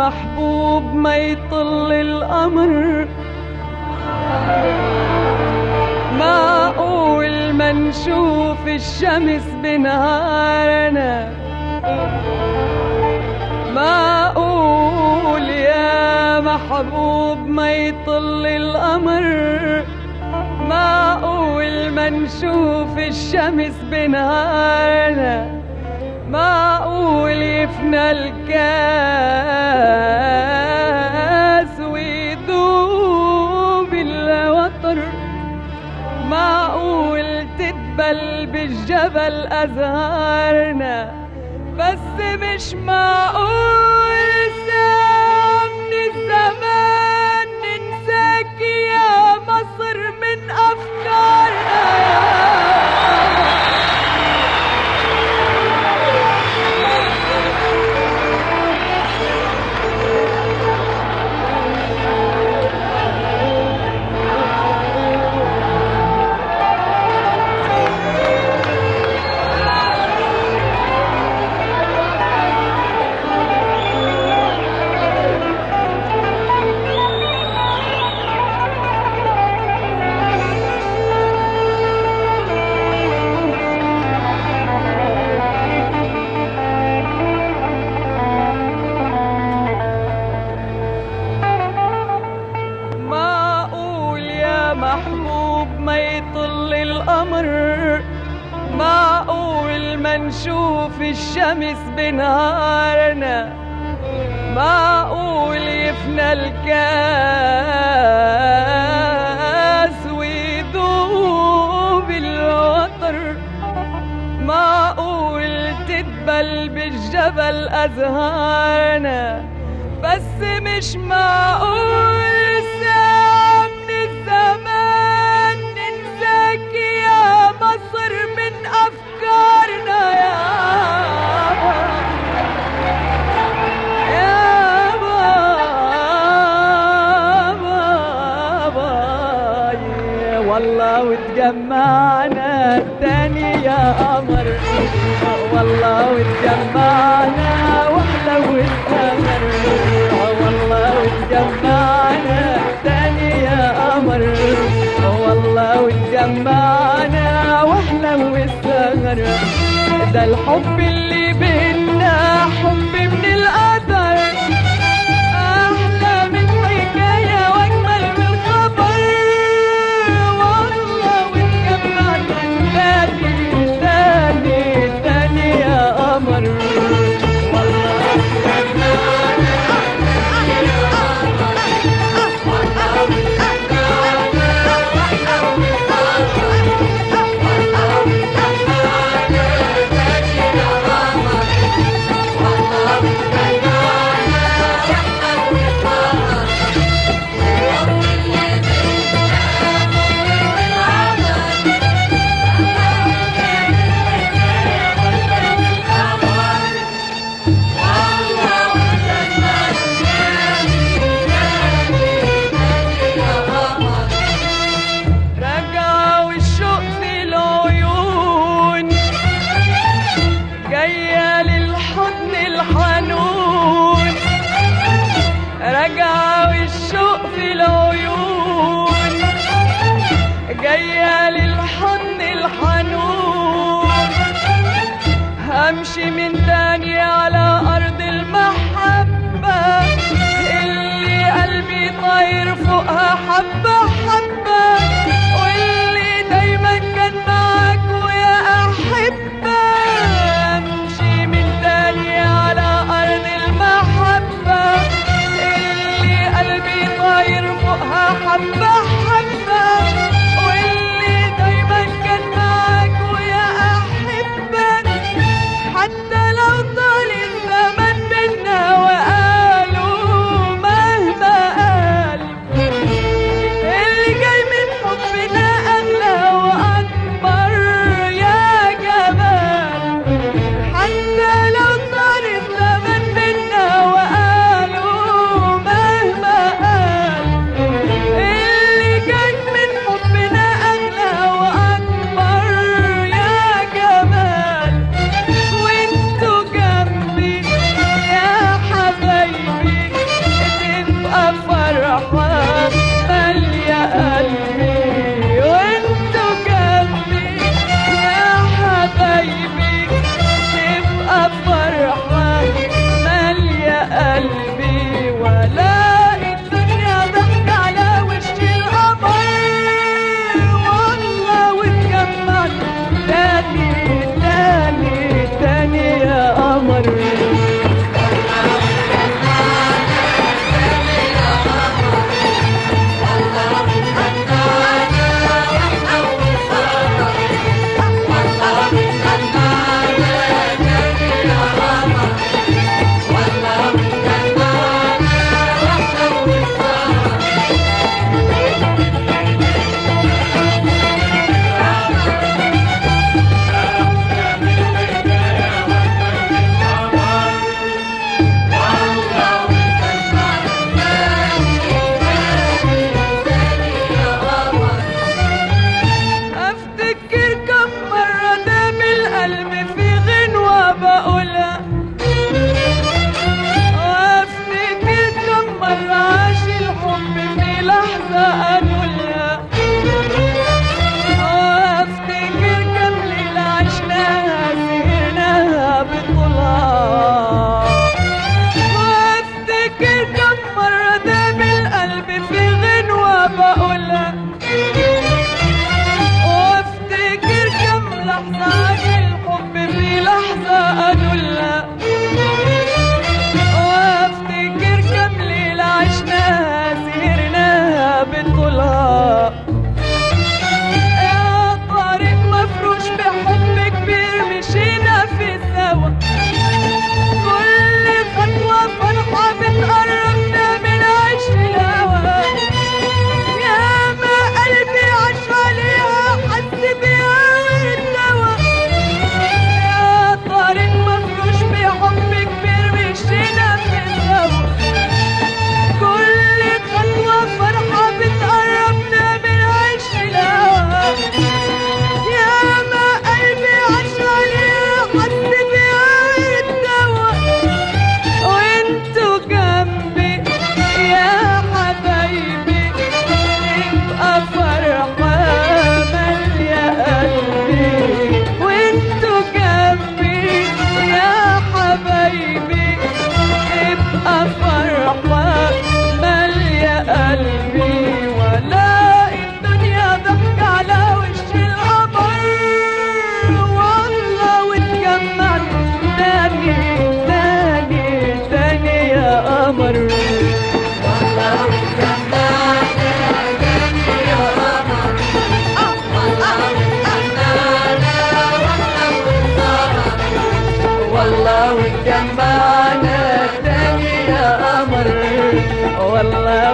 محبوب ما يطل القمر، معقول ما نشوف الشمس بنهارنا، معقول يا محبوب ما يطل القمر، معقول ما نشوف الشمس بنهارنا، معقول يفنى الكاس ويدوب الوتر، معقول تدبل بالجبل أزهارنا، بس مش معقول ساعة من الزمان ننساك يا مصر من أفكارنا. محبوب ما يطل القمر، معقول ما نشوف الشمس بنهارنا، معقول يفنى الكاس ويدوب الوتر، معقول تدبل بالجبل أزهارنا، بس مش معقول ساعة من الزمان ننساك يا مصر من أفكارنا. يا بابا والله وتجمعنا تاني يا قمر، والله وتجمعنا واحلى والسمر، والله وتجمعنا تاني يا قمر، والله وتجمعنا واحلى والسمر، ده الحب اللي بينا حب من القدر، احلى من حكايه واجمل من خبر، والله وتجمعنا تاني تاني تاني يا قمر، والله وتجمعنا تاني يا قمر، والله وتجمعنا واحلى والسمر، والله وتجمعنا تاني يا قمر، والله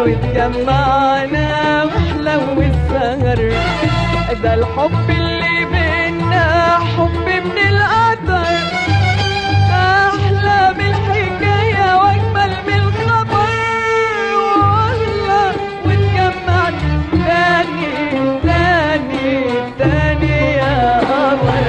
واتجمعنا واحلى السهر. ده الحب اللي بينا حب من القدر، احلى من الحكايه واجمل من الخبر. والله واتجمعنا تاني تاني تاني يا قمر.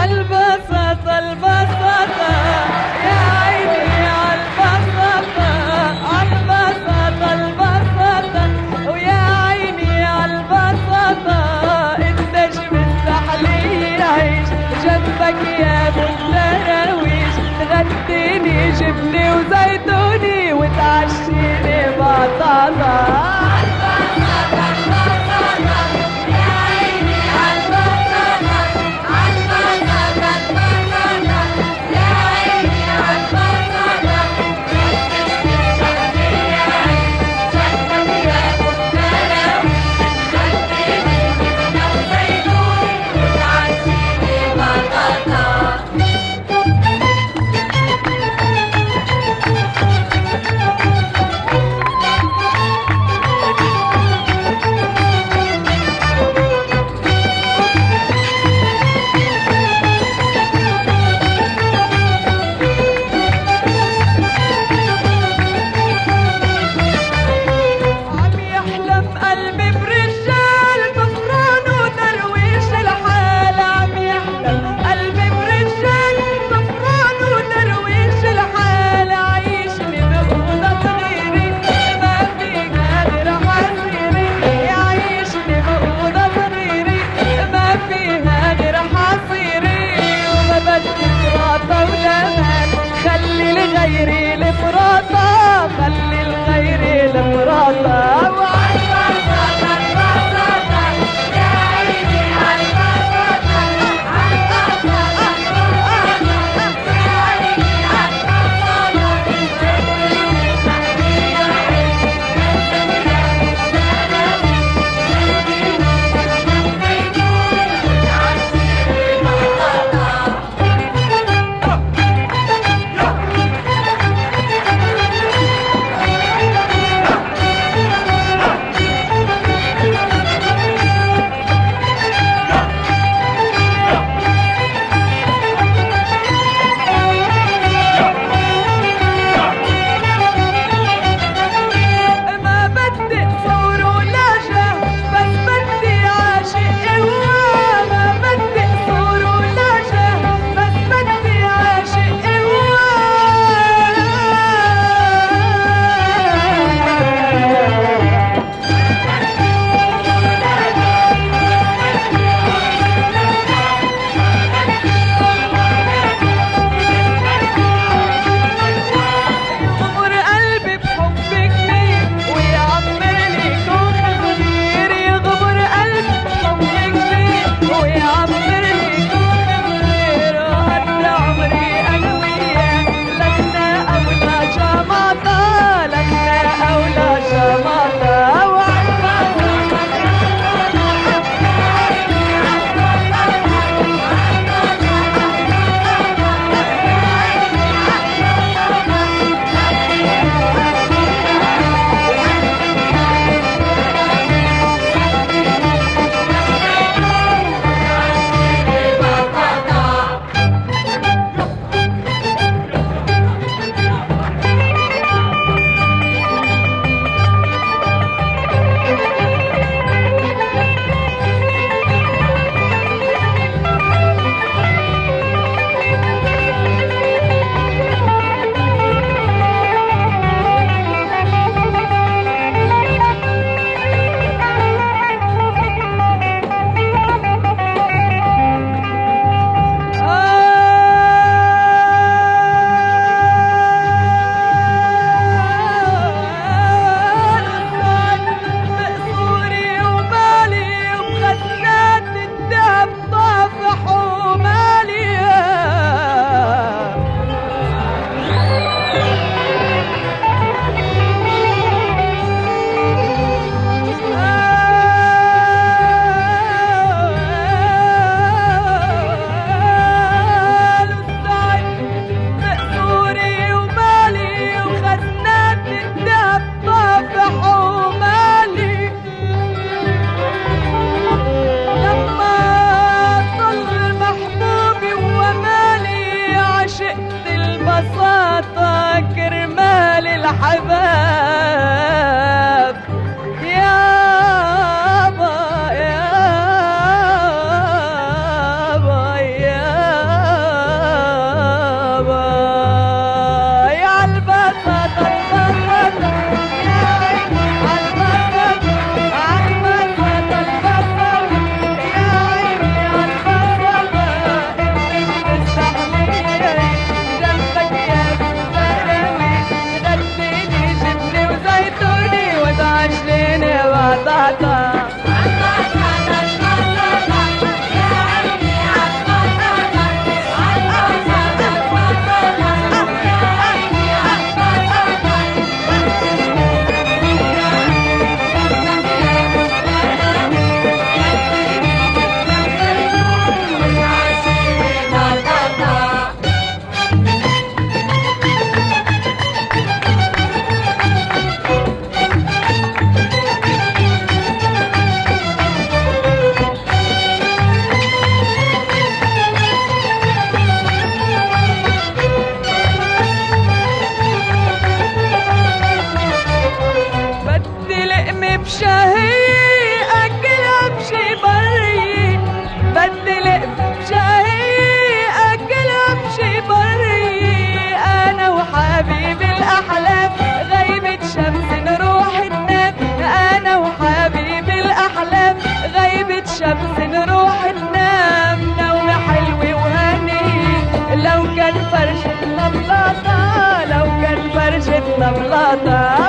البساطة البساطة يا عيني عالبساطة، البساطة البساطة ويا عيني عالبساطة. انت مستحلي عيش جنبك يا ابو الدراويش، غديني جبني وزيتوني وتعشيني بطاطا. نبلاطة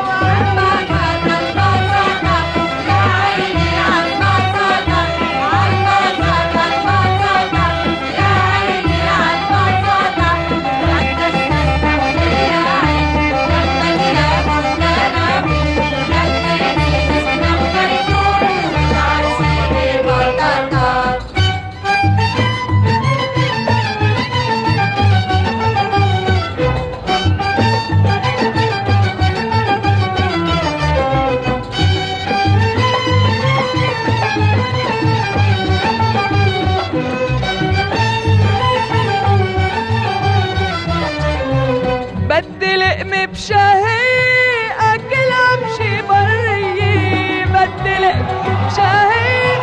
بدل قمي بشاهي اكل امشي بري بدل قمي بشاهي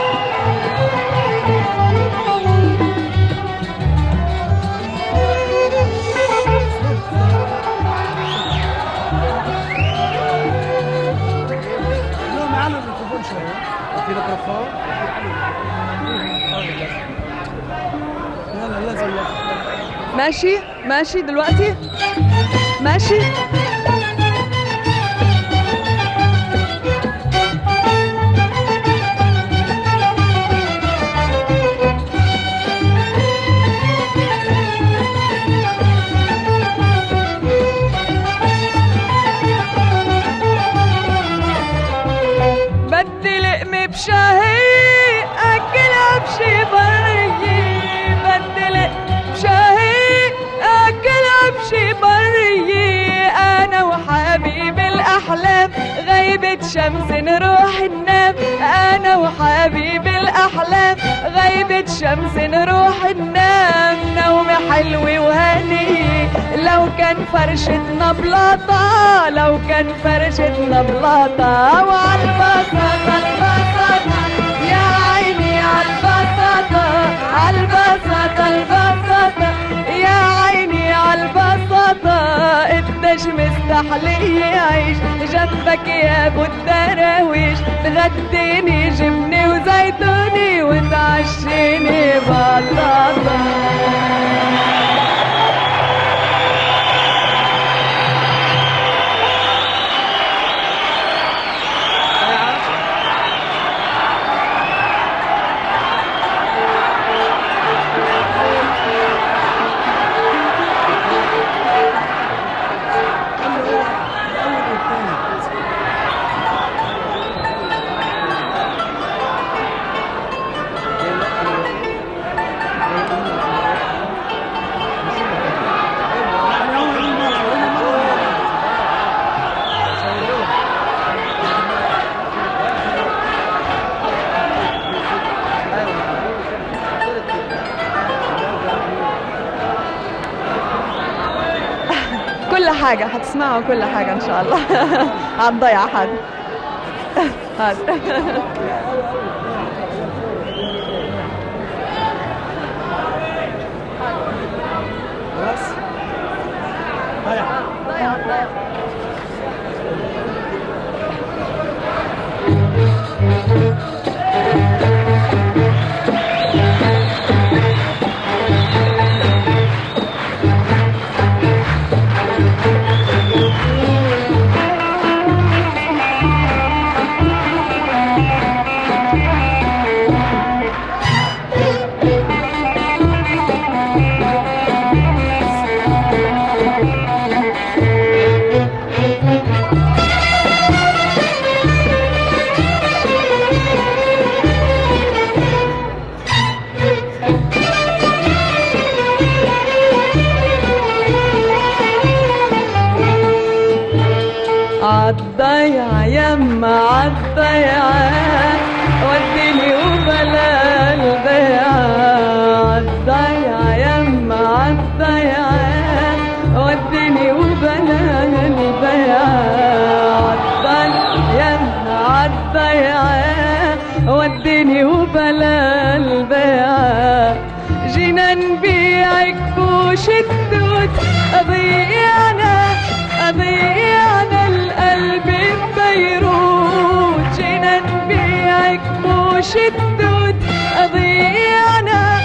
معانا الميكروفون شويه في ميكروفون يلا لازم ماشي ماشي دلوقتي ماشي بدل قمي بشاهي اكل امشي بري بدل بشاهي اكل امشي بري انا وحبيب الاحلام غيبة شمس نروح ننام انا وحبيب الاحلام غيبة شمس نروح ننام نوم حلو وهني لو كان فرشتنا بلاطة لو كان فرشتنا بلاطة وعالبساطة البساطة يا عيني عالبساطة عالبساطة البساطة يا عيني عالبساطة قديش مستحلي يعيش جنبك يا ابو الدراويش تغديني جبني وزيتوني وتعشيني بطاطا كل حاجة هتسمعوا كل حاجة إن شاء الله هتضيع حد هذا خلاص ضيع ضيع عالضيعة يما عالضيعة وديني وبلا البيعة عالضيعة يما عالضيعة وديني وبلا البيعة عالضيعة يما عالضيعة وديني وبلا البيعة جينا نبيعك بوش التوت ضيعنا القلب ببيروت جينا نبيعك بوش التوت ضيعنا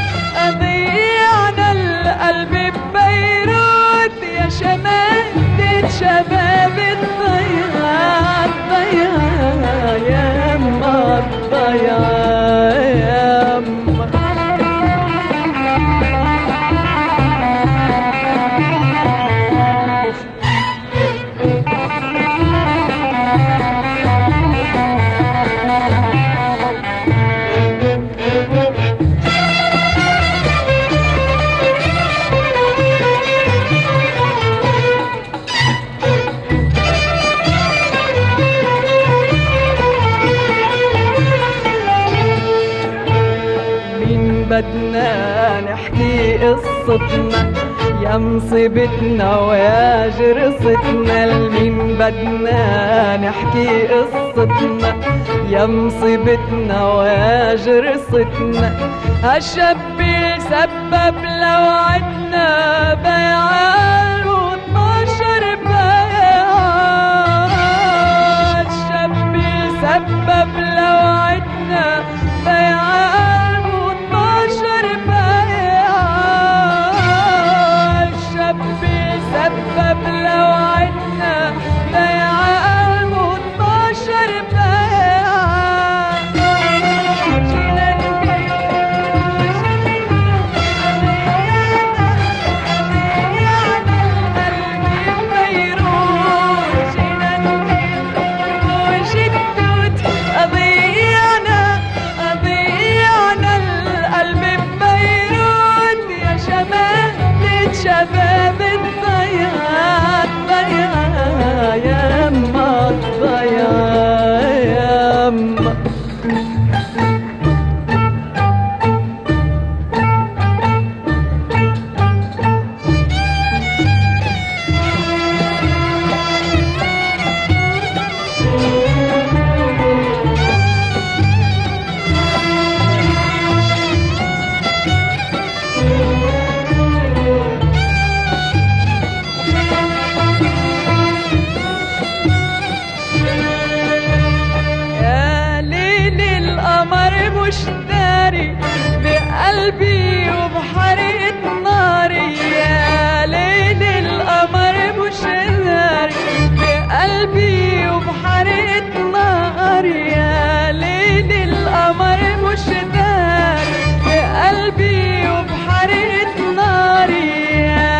القلب ببيروت يا شماتة شباب بدنا نحكي قصتنا يا مصيبتنا ويا جرستنا، لمين بدنا نحكي قصتنا يا مصيبتنا ويا جرستنا. هالشاب سبب لوعدنا بيعان و12 بيعان، هالشاب سبب لوعدنا بيعان و12 بيعان، الشاب سبب لوعدنا بيعان و12 بيعان. جينا نبيع شباب الضياع الضياع يما الضياع يما. مش داري بقلبي وبحرقة ناري، يا ليل القمر مش داري بقلبي وبحرقة ناري، يا ليل القمر مش داري بقلبي وبحرقة ناري، يا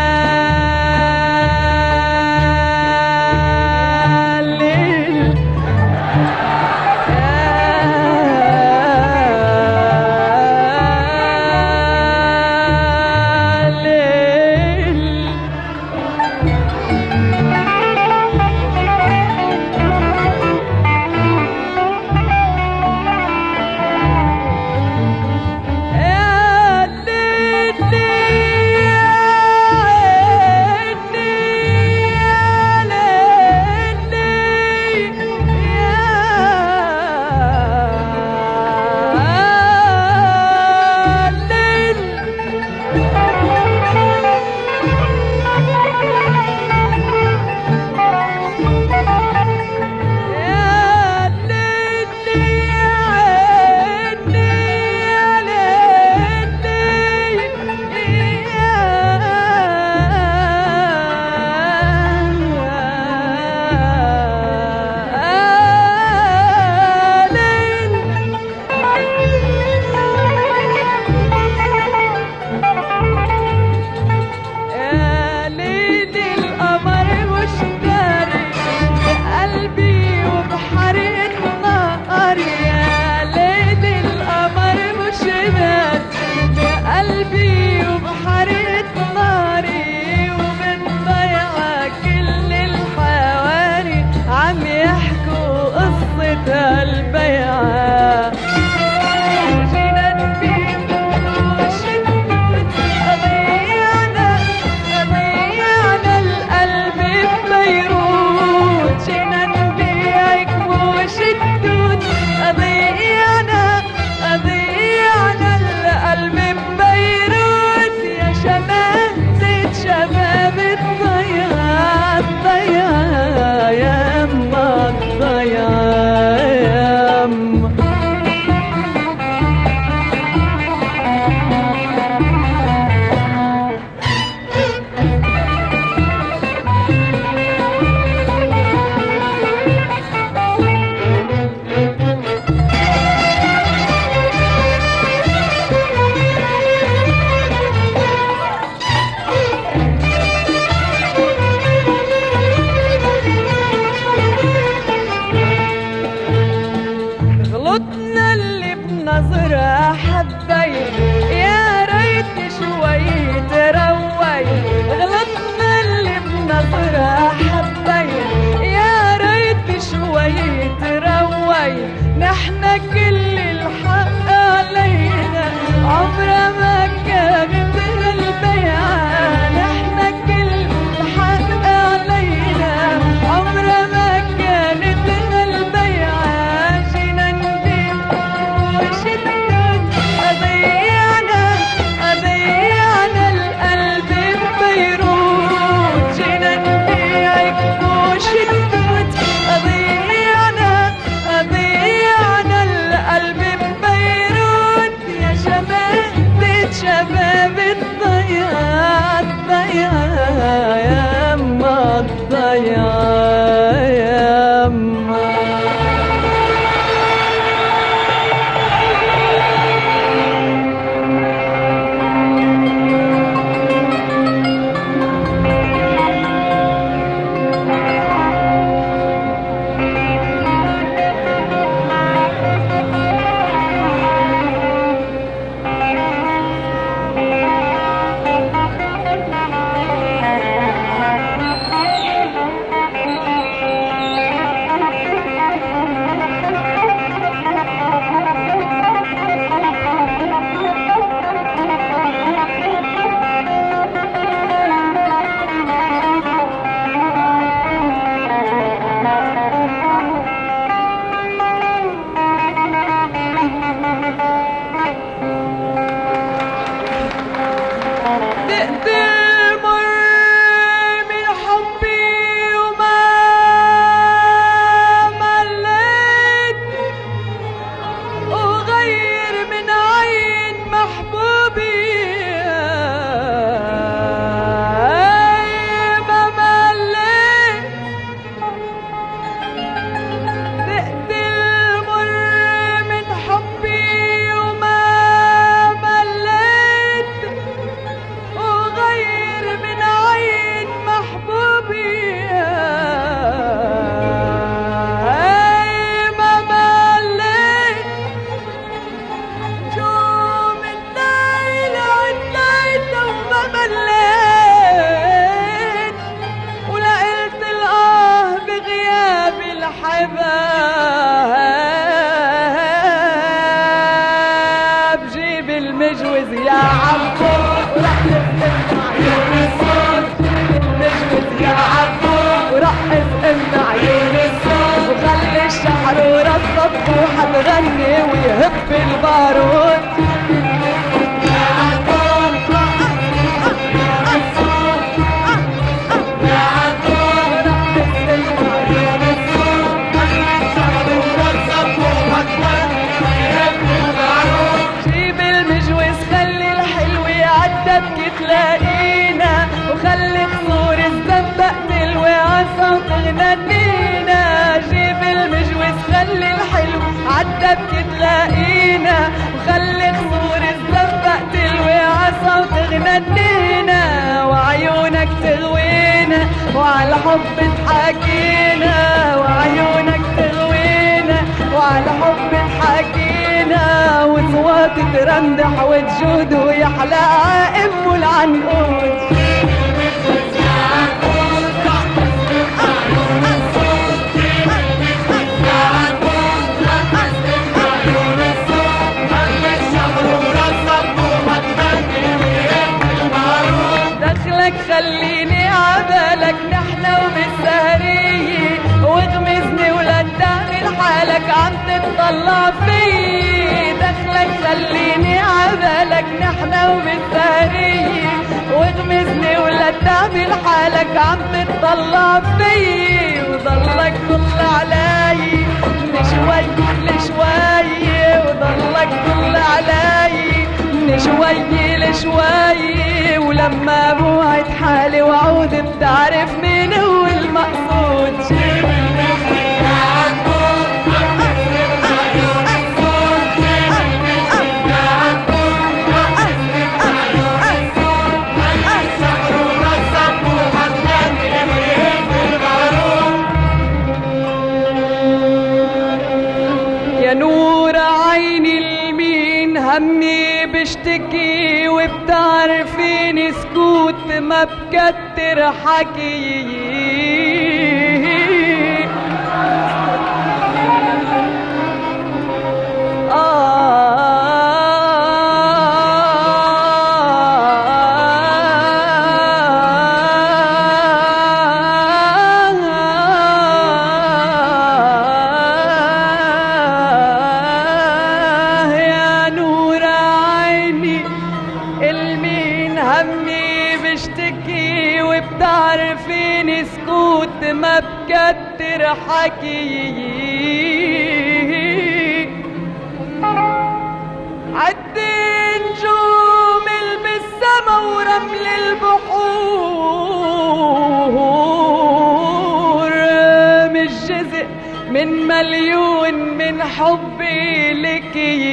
ليل البيعة. جينا نبيع وشدود ضيعنا القلب ببيروت، جينا نبيعك وشدود ضيعنا القلب ببيروت، يا شماتة شباب الضياع الضياع يما الضياع يما. غلطنا اللي بنظرة حبين، يا ريت شوي تروي، غلطنا اللي بنظرة حبين، يا ريت شوي تروي، نحنا كل الحق علينا عمرها ويهب البارود. جيب المجوز خلي الحلو يعدبك تلاقينا، وخلي خصور الزنبق تلوي عصا وتغنينا. جيب المجوز خلي الحلو عدبك تلاقينا، وخلي خصور الزنبق تلوي عصا وتغنينا. وعيونك تغوينا وعلى حب تحاكينا، وعيونك تغوينا وعلى حب تحاكينا. وصوات ترندح وتجود ويحلى عائم العنقود. دخلك خليني عبالك نحنا وبالسهرية، واغمزني ولا تعمل حالك عم تتطلع فيي. دخلك خليني عبالك نحنا وبالسهرية، واغمزني ولا تعمل حالك عم تتطلع فيي. وضلك طل علي لشوي لشوي، وضلك طل علي لشوي لشوي. ولما بوعد حالي وعود بتعرف مين هو المقصود. يا نور عيني المين همي بشتكي، وبتعرفيني سكوت ما بكتر حكي. بتعرفيني سكوت ما بكتر حكي. عدي نجوم بالسما ورمل البحور، مش جزء من مليون من حبي لكي.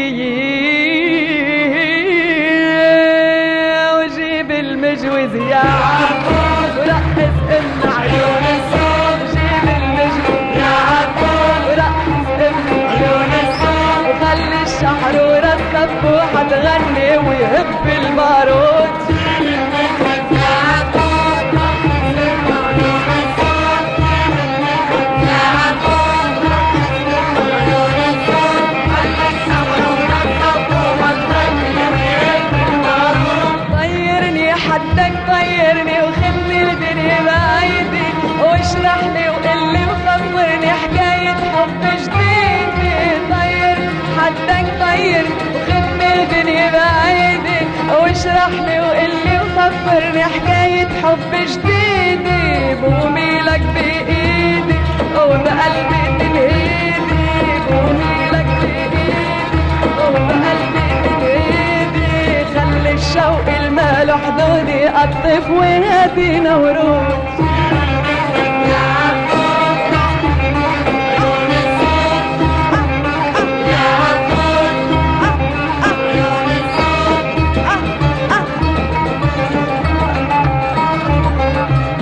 وجيب المجوز يا عبود ورقص ام عيون الصوت. جيب المجوز يا عبود ورقص ام عيون الصوت، وخلي الشحر ورا السبوحة تغني ويهب البارود. حدك طيرني وخدني الدنيا بايدي، واشرح لي وقلي وخبرني حكاية حب جديدة. طير حدك طيرني وخدني الدنيا بايدي، واشرح لي وقلي وخبرني حكاية حب جديدة. بومي لك بايدي وبقلبي تنهيدي، بومي لك بايدي وبقلبي تنهيدي. خلي الشوق المال حدودي قطف ونادينا ورود.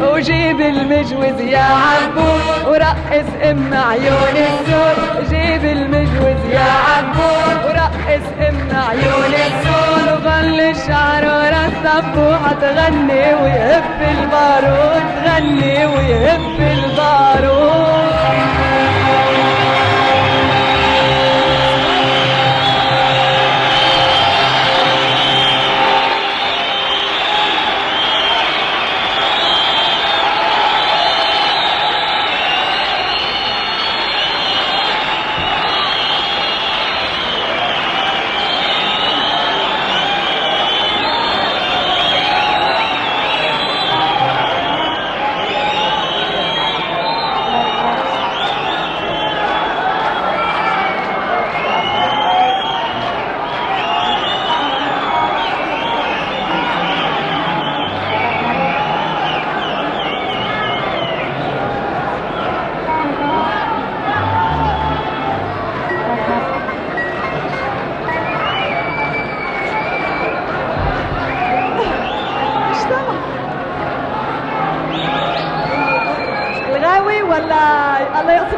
وجيب المجوز يا عبود ورقص ام عيون السود. جيب المجوز يا عبود ورقص ام عيون السود، وخلي الشعر ورا السبوحة تغني ويهب البارود، تغني ويهب البارود.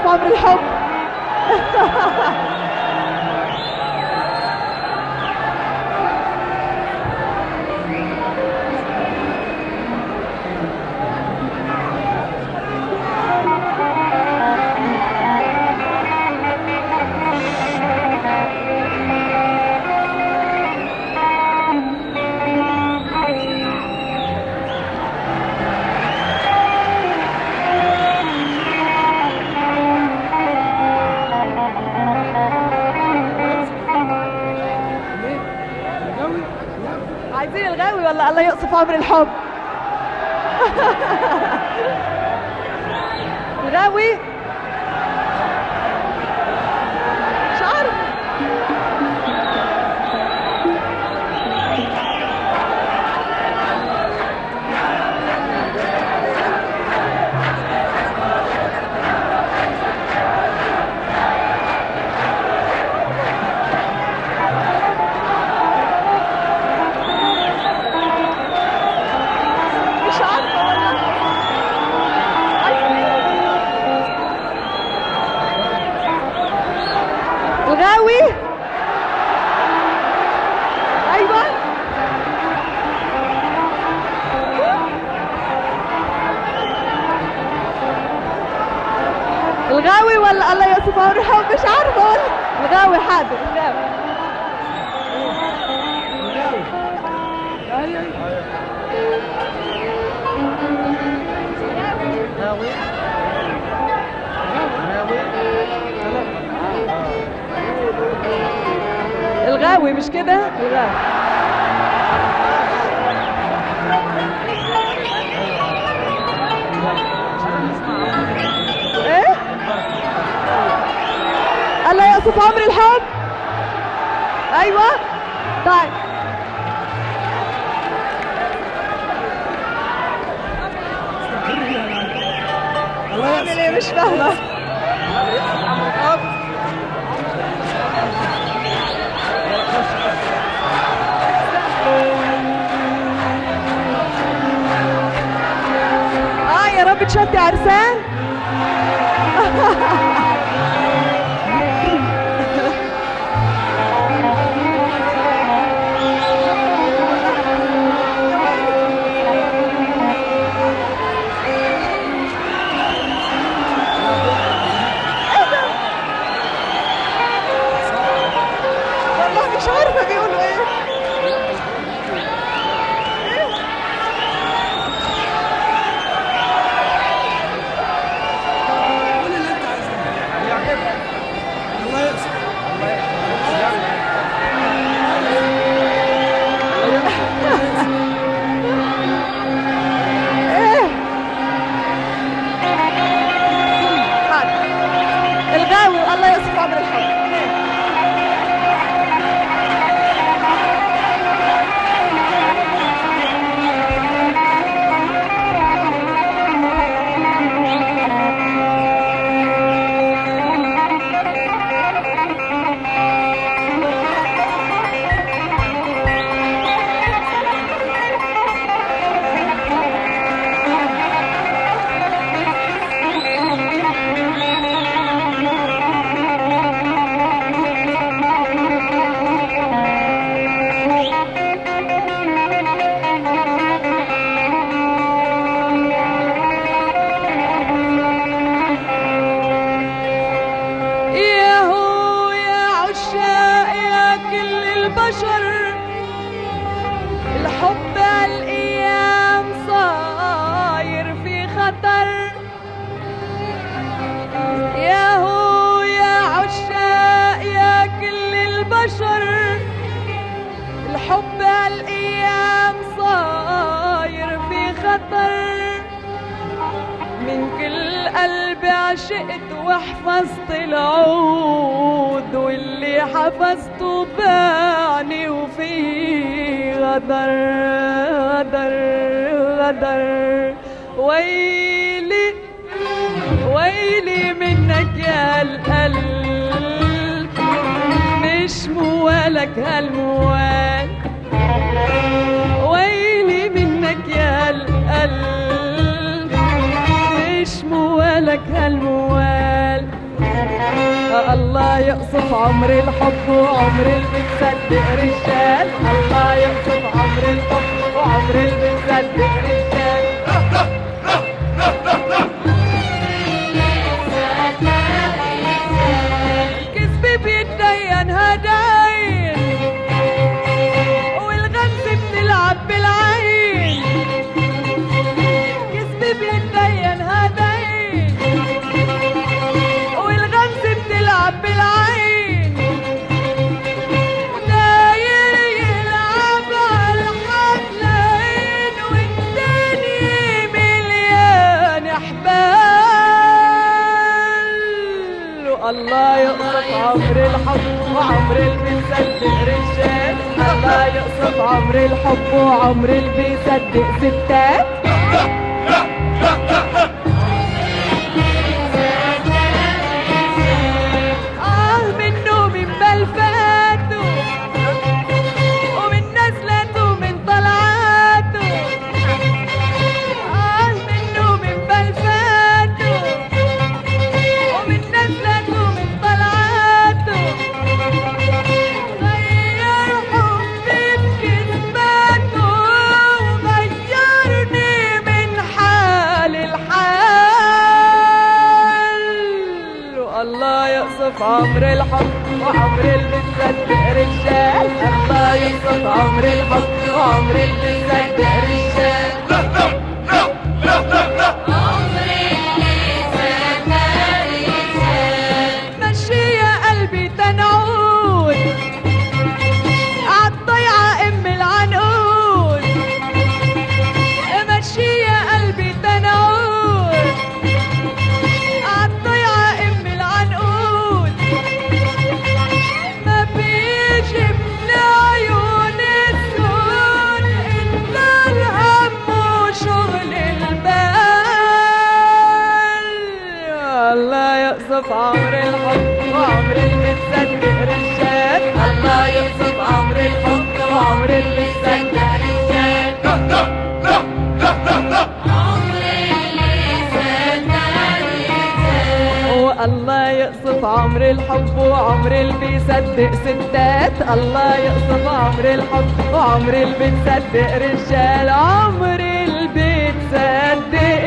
يوصف عمر الحب. عايزين الغاوي ولا الله يقصف عمر الحب؟ الغاوي مش عارف. مش عارفة والله. الغاوي ايوه الغاوي ولا الله يقصف عمر الحب؟ مش عارفة والله. الغاوي حاضر. الغاوي الغاوي مش كده؟ الغاوي ايه؟ الله يقصف عمر الحب. ايوه طيب اعمل ايه؟ مش فاهمه. يا رب تشتي عرسان. والله مش عارفه بيقولوا ايه. الغاوي الله يقصف عمر الحب. الحب هالايام صاير في خطر. ياهو يا عشاق يا كل البشر، الحب هالايام صاير في خطر. من كل قلبي عشقت وحفظت العود، واللي حفظته باعني وفيه غدر غدر غدر. ويلي ويلي منك يا القلب، مش موالك هالموال. ويلي منك يا القلب، مش موالك هالموال. الله يقصف عمر الحب وعمر اللي بتصدق رجال. الله يقصف عمر الحب وعمر اللي بتصدق رجال. الكذب بيتدين هداين والغمز بتلعب بالعين. الكذب بيتدين هداين والغمز بتلعب بالعين. وداير يلعب عالحبلين والدنيا مليان احبال. الله يقصف عمر الحب وعمر اللي بيصدق رجال. الله يقصف عمر الحب وعمر اللي بيصدق ستات. منه من بلفاته ومن نزلته من طلعاته. منه من بلفاته ومن نزلته من طلعاته. غير حبي بكذباته وغيرني من حال الحال. الله يقصف عمر الحب وعمر اللي بتصدق رجال. الله يقصف عمر الحب وعمر اللي بتصدق رجال. مشي يا قلبي تنعود عالضيعة ام العنقود. مشي يا قلبي تنعود عالضيعة ام العنقود. ما بيجي من عيون السود الا الهم وشغل البال. الله يقصف عمر الحب وعمر اللي بتصدق رجال. الله يقصف عمر الحب وعمر اللي بتصدق رجال. والله يقصف عمر الحب وعمر اللي بيصدق ستات. الله يقصف عمر الحب وعمر اللي بتصدق رجال. عمر اللي بتصدق